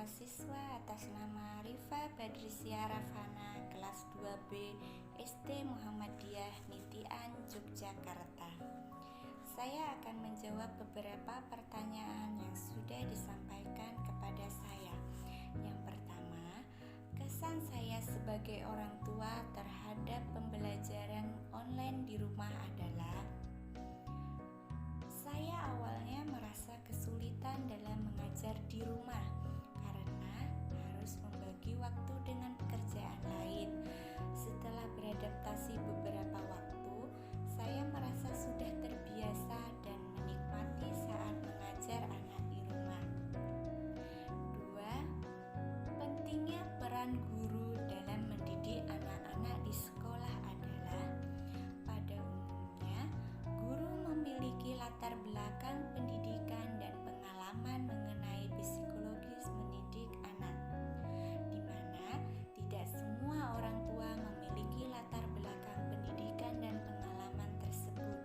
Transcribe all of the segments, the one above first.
siswa atas nama Rifa Badrisya Rafana, kelas 2B SD Muhammadiyah Nitian, Yogyakarta. Saya akan menjawab beberapa pertanyaan yang sudah disampaikan kepada saya. Yang pertama, kesan saya sebagai orang tua terhadap pembelajaran online di rumah adalah saya awalnya merasa kesulitan dalam mengajar di rumah karena harus membagi waktu dengan pekerjaan lain. Setelah beradaptasi beberapa waktu, saya merasa sudah terbiasa dan menikmati saat mengajar anak di rumah. 2. Pentingnya peran guru dalam mendidik anak-anak di sekolah adalah pada umumnya guru memiliki latar belakang pendidikan dan pengalaman mengenai psikologis mendidik anak, di mana tidak semua orang tua memiliki latar belakang pendidikan dan pengalaman tersebut,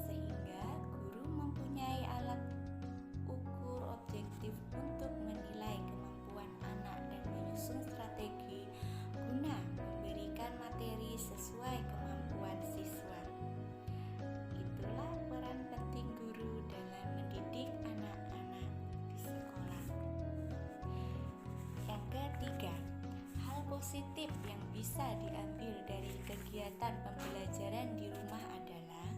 sehingga guru mempunyai alat ukur objektif untuk menilai kemampuan anak dan menyusun strategi guna memberikan materi sesuai kemampuan siswa. Itulah peran penting guru dalam mendidik anak-anak di sekolah. Yang ketiga, hal positif yang bisa diambil dari kegiatan pembelajaran di rumah adalah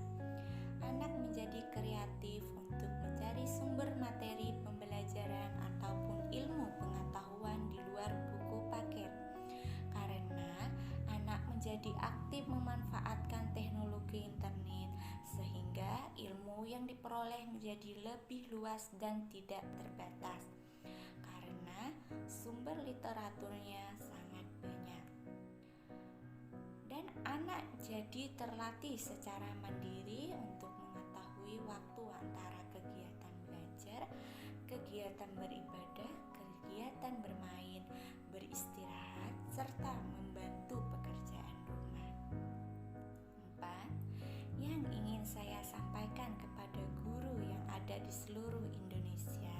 anak menjadi kreatif untuk mencari sumber materi pembelajaran ataupun ilmu pengetahuan di luar buku paket, karena anak menjadi aktif memanfaatkan teknologi internet sehingga ilmu yang diperoleh menjadi lebih luas dan tidak terbatas karena sumber literaturnya sangat banyak. Dan anak jadi terlatih secara mandiri untuk mengetahui waktu antara kegiatan belajar, kegiatan beribadah, kegiatan bermain, beristirahat, serta membantu pekerjaan rumah. 4. Yang ingin saya sampaikan kepada guru yang ada di seluruh Indonesia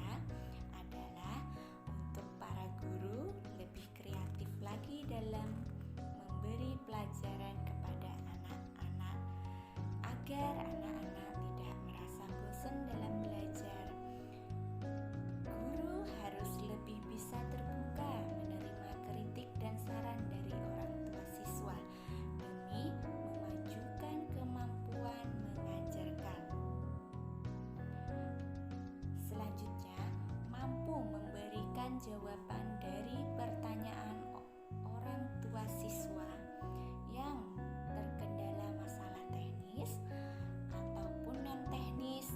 adalah untuk para guru lebih kreatif lagi dalam memberi pelajaran kepada anak-anak agar anak-anak tidak merasa bosan dalam belajar. Guru harus lebih bisa terbuka menerima kritik dan saran dari orang tua siswa demi memajukan kemampuan mengajarkan. Selanjutnya, mampu memberikan jawaban dari pertanyaan orang tua siswa yang terkendala masalah teknis ataupun non teknis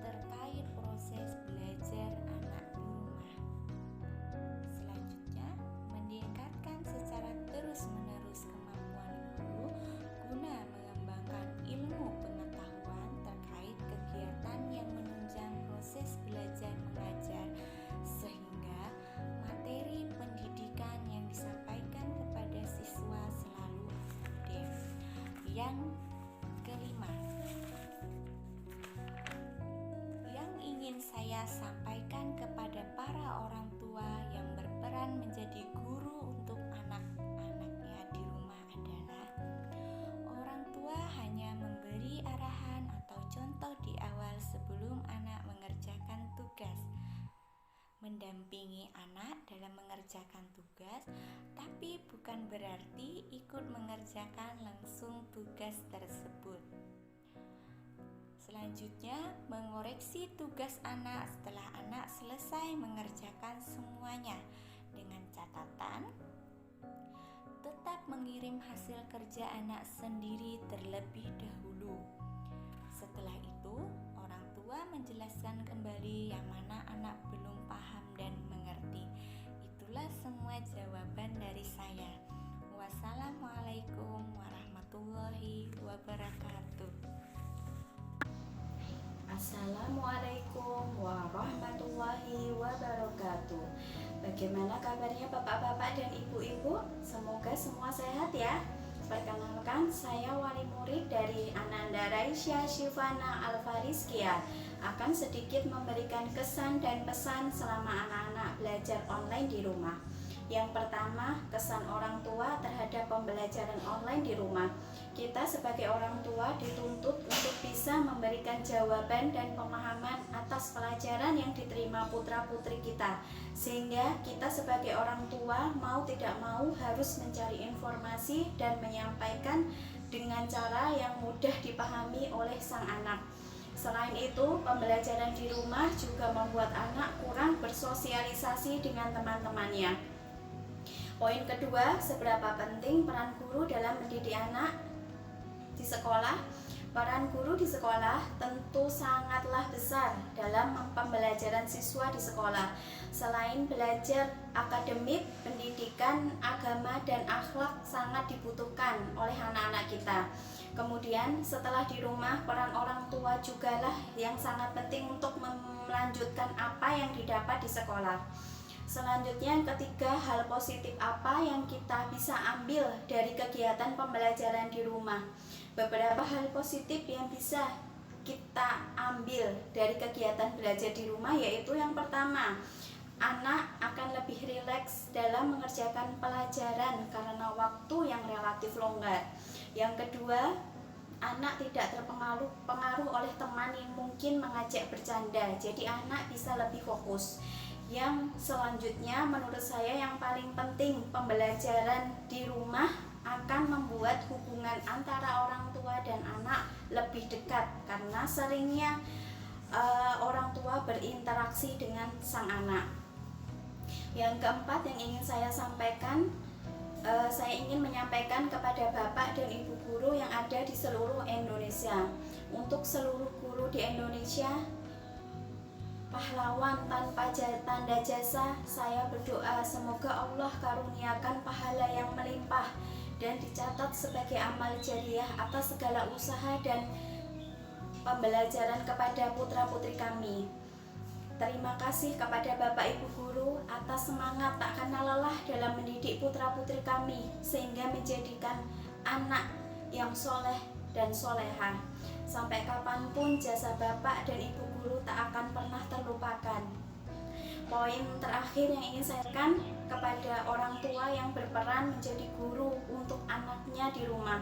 terkait proses belajar anak di rumah. Selanjutnya, meningkatkan secara terus-menerus kemampuan guru guna mengembangkan ilmu pengetahuan terkait kegiatan yang menunjang proses belajar mengajar sehingga materi pendidikan yang disampaikan kepada siswa selalu update. Yang kelima, yang ingin saya sampaikan kepada para orang tua yang berperan menjadi guru untuk anak-anaknya di rumah adalah orang tua hanya memberi arahan atau contoh di awal sebelum anak mengerjakan tugas, mendampingi anak dalam mengerjakan tugas, tapi bukan berarti ikut mengerjakan langsung tugas tersebut. Selanjutnya, mengoreksi tugas anak setelah anak selesai mengerjakan semuanya dengan catatan tetap mengirim hasil kerja anak sendiri terlebih dahulu. Setelah itu, orang tua menjelaskan kembali yang mana anak belum paham dan mengerti. Itulah semua jawaban dari saya. Wassalamualaikum warahmatullahi wabarakatuh. Assalamualaikum warahmatullahi wabarakatuh. Bagaimana kabarnya bapak-bapak dan ibu-ibu? Semoga semua sehat ya. Perkenalkan, saya wali murid dari Ananda Raisya Syifana Alfarizkia akan sedikit memberikan kesan dan pesan selama anak-anak belajar online di rumah. Yang pertama, kesan orang tua terhadap pembelajaran online di rumah. Kita sebagai orang tua dituntut untuk bisa memberikan jawaban dan pemahaman atas pelajaran yang diterima putra-putri kita, sehingga kita sebagai orang tua mau tidak mau harus mencari informasi dan menyampaikan dengan cara yang mudah dipahami oleh sang anak. Selain itu, pembelajaran di rumah juga membuat anak kurang bersosialisasi dengan teman-temannya. Poin kedua, seberapa penting peran guru dalam mendidik anak di sekolah? Peran guru di sekolah tentu sangatlah besar dalam pembelajaran siswa di sekolah. Selain belajar akademik, pendidikan agama dan akhlak sangat dibutuhkan oleh anak-anak kita. Kemudian setelah di rumah, peran orang tua jugalah yang sangat penting untuk melanjutkan apa yang didapat di sekolah. Selanjutnya, yang ketiga, hal positif apa yang kita bisa ambil dari kegiatan pembelajaran di rumah? Beberapa hal positif yang bisa kita ambil dari kegiatan belajar di rumah yaitu yang pertama, anak akan lebih rileks dalam mengerjakan pelajaran karena waktu yang relatif longgar. Yang kedua, anak tidak terpengaruh oleh teman yang mungkin mengajak bercanda, jadi anak bisa lebih fokus. Yang selanjutnya, menurut saya yang paling penting, pembelajaran di rumah akan membuat hubungan antara orang tua dan anak lebih dekat karena seringnya orang tua berinteraksi dengan sang anak. Yang keempat yang ingin saya sampaikan, saya ingin menyampaikan kepada Bapak dan Ibu guru yang ada di seluruh Indonesia. Untuk seluruh guru di Indonesia, pahlawan tanpa tanda jasa, saya berdoa semoga Allah karuniakan pahala yang melimpah dan dicatat sebagai amal jariah atas segala usaha dan pembelajaran kepada putra-putri kami. Terima kasih kepada Bapak Ibu guru atas semangat tak kenal lelah dalam mendidik putra-putri kami sehingga menjadikan anak yang soleh dan soleha. Sampai kapanpun jasa Bapak dan Ibu guru tak akan pernah terlupakan. Poin terakhir yang ingin saya sampaikan kepada orang tua yang berperan menjadi guru untuk anaknya di rumah.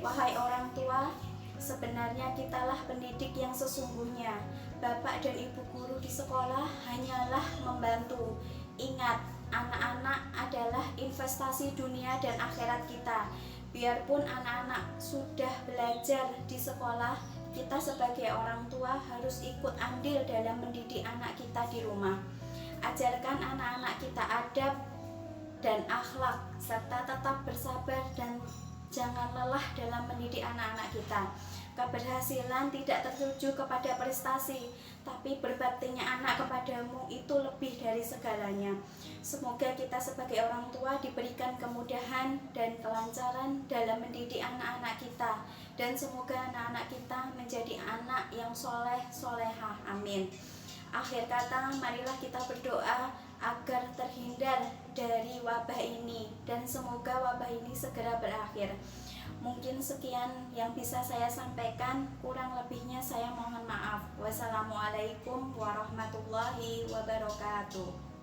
Wahai orang tua, sebenarnya kitalah pendidik yang sesungguhnya. Bapak dan Ibu guru di sekolah hanyalah membantu. Ingat, anak-anak adalah investasi dunia dan akhirat kita. Biarpun anak-anak sudah belajar di sekolah, kita sebagai orang tua harus ikut andil dalam mendidik anak kita di rumah. Ajarkan anak-anak kita adab dan akhlak, serta tetap bersabar dan jangan lelah dalam mendidik anak-anak kita. Keberhasilan tidak tertuju kepada prestasi, tapi berbaktinya anak kepadamu itu lebih dari segalanya. Semoga kita sebagai orang tua diberikan kemudahan dan kelancaran dalam mendidik anak-anak kita, dan semoga anak-anak kita menjadi anak yang soleh soleha. Amin. Akhir kata, marilah kita berdoa agar terhindar dari wabah ini dan semoga wabah ini segera berakhir. Mungkin sekian yang bisa saya sampaikan, kurang lebihnya saya mohon maaf. Wassalamualaikum warahmatullahi wabarakatuh.